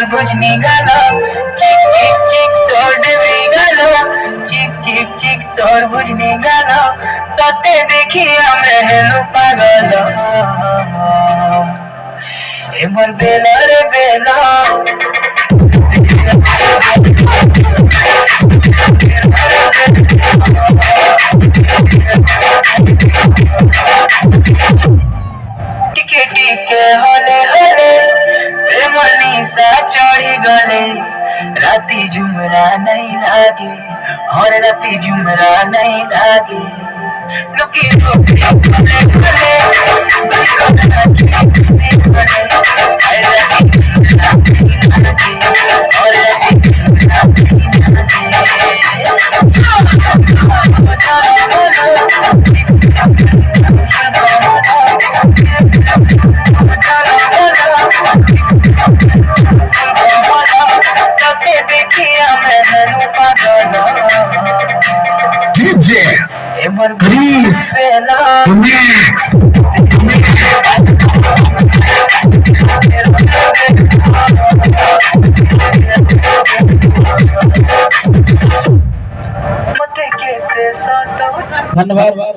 मोर बुझनी गालो चिक चिक चिक तोर डबी गालो चिक चिक चिक तोर बुझनी गालो तते देखी हम रहलू पागल ए मोर बेला रे बेला टिके टिके हले हले प्रेमनी सा चढ़ी गले राती झुमरा नहीं लागे और राती झुमरा नहीं लागे लुकी DJ Chris Mix धन्यवाद।